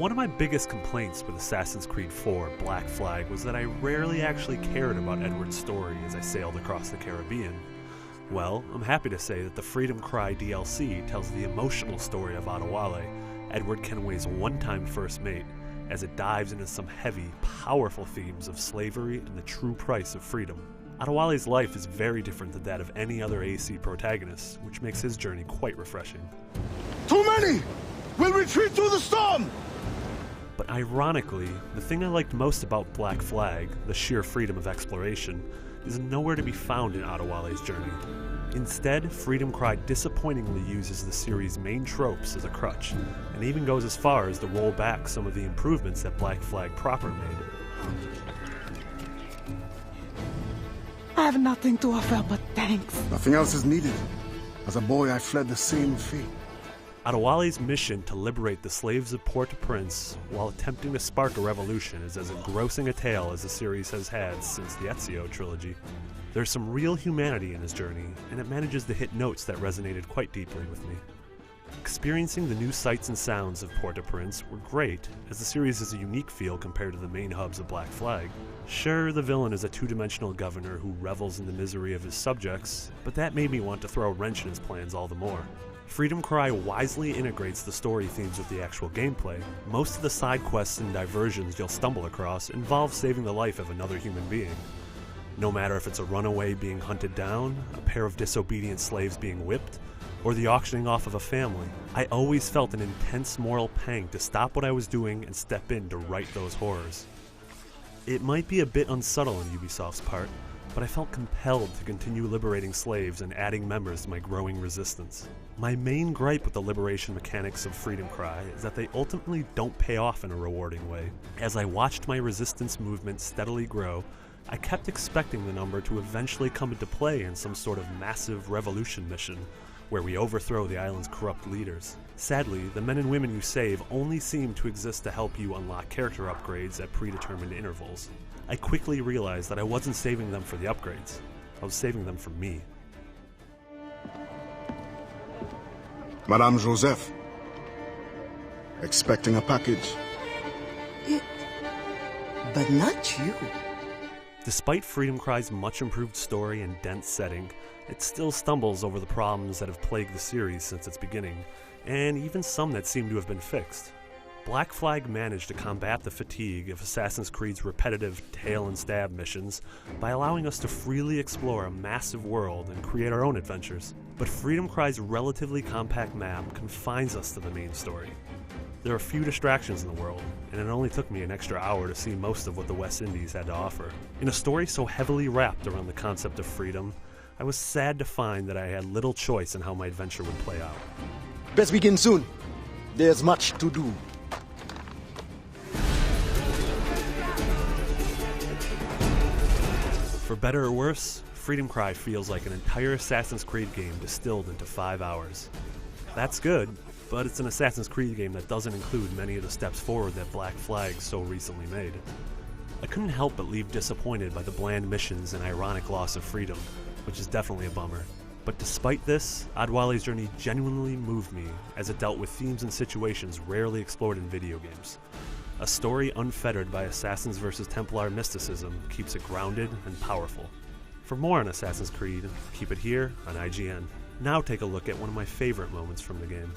One of my biggest complaints with Assassin's Creed 4 Black Flag was that I rarely actually cared about Edward's story as I sailed across the Caribbean. Well, I'm happy to say that the Freedom Cry DLC tells the emotional story of Adewale, Edward Kenway's one-time first mate, as it dives into some heavy, powerful themes of slavery and the true price of freedom. Adewale's life is very different than that of any other AC protagonist, which makes his journey quite refreshing. Too many! We'll retreat through the storm! But ironically, the thing I liked most about Black Flag, the sheer freedom of exploration, is nowhere to be found in Adewale's journey. Instead, Freedom Cry disappointingly uses the series' main tropes as a crutch, and even goes as far as to roll back some of the improvements that Black Flag proper made. I have nothing to offer but thanks. Nothing else is needed. As a boy, I fled the same fate. Adewale's mission to liberate the slaves of Port-au-Prince while attempting to spark a revolution is as engrossing a tale as the series has had since the Ezio trilogy. There's some real humanity in his journey, and it manages to hit notes that resonated quite deeply with me. Experiencing the new sights and sounds of Port-au-Prince were great, as the series has a unique feel compared to the main hubs of Black Flag. Sure, the villain is a two-dimensional governor who revels in the misery of his subjects, but that made me want to throw a wrench in his plans all the more. Freedom Cry wisely integrates the story themes with the actual gameplay. Most of the side quests and diversions you'll stumble across involve saving the life of another human being. No matter if it's a runaway being hunted down, a pair of disobedient slaves being whipped, or the auctioning off of a family, I always felt an intense moral pang to stop what I was doing and step in to right those horrors. It might be a bit unsubtle on Ubisoft's part, but I felt compelled to continue liberating slaves and adding members to my growing resistance. My main gripe with the liberation mechanics of Freedom Cry is that they ultimately don't pay off in a rewarding way. As I watched my resistance movement steadily grow, I kept expecting the number to eventually come into play in some sort of massive revolution mission, where we overthrow the island's corrupt leaders. Sadly, the men and women you save only seem to exist to help you unlock character upgrades at predetermined intervals. I quickly realized that I wasn't saving them for the upgrades. I was saving them for me. Madame Joseph. Expecting a package. But not you. Despite Freedom Cry's much improved story and dense setting, it still stumbles over the problems that have plagued the series since its beginning, and even some that seem to have been fixed. Black Flag managed to combat the fatigue of Assassin's Creed's repetitive tail and stab missions by allowing us to freely explore a massive world and create our own adventures. But Freedom Cry's relatively compact map confines us to the main story. There are few distractions in the world, and it only took me an extra hour to see most of what the West Indies had to offer. In a story so heavily wrapped around the concept of freedom, I was sad to find that I had little choice in how my adventure would play out. Best begin soon. There's much to do. For better or worse, Freedom Cry feels like an entire Assassin's Creed game distilled into 5 hours. That's good, but it's an Assassin's Creed game that doesn't include many of the steps forward that Black Flag so recently made. I couldn't help but leave disappointed by the bland missions and ironic loss of freedom, which is definitely a bummer. But despite this, Adewale's journey genuinely moved me as it dealt with themes and situations rarely explored in video games. A story unfettered by Assassins vs. Templar mysticism keeps it grounded and powerful. For more on Assassin's Creed, keep it here on IGN. Now take a look at one of my favorite moments from the game.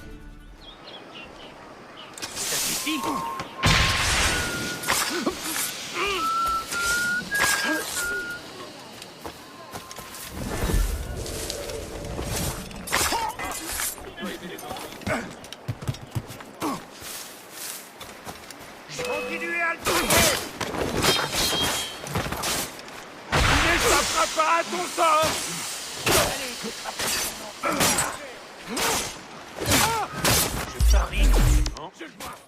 Continuez à le toucher! Tu n'échapperas pas à ton sort! Je parie.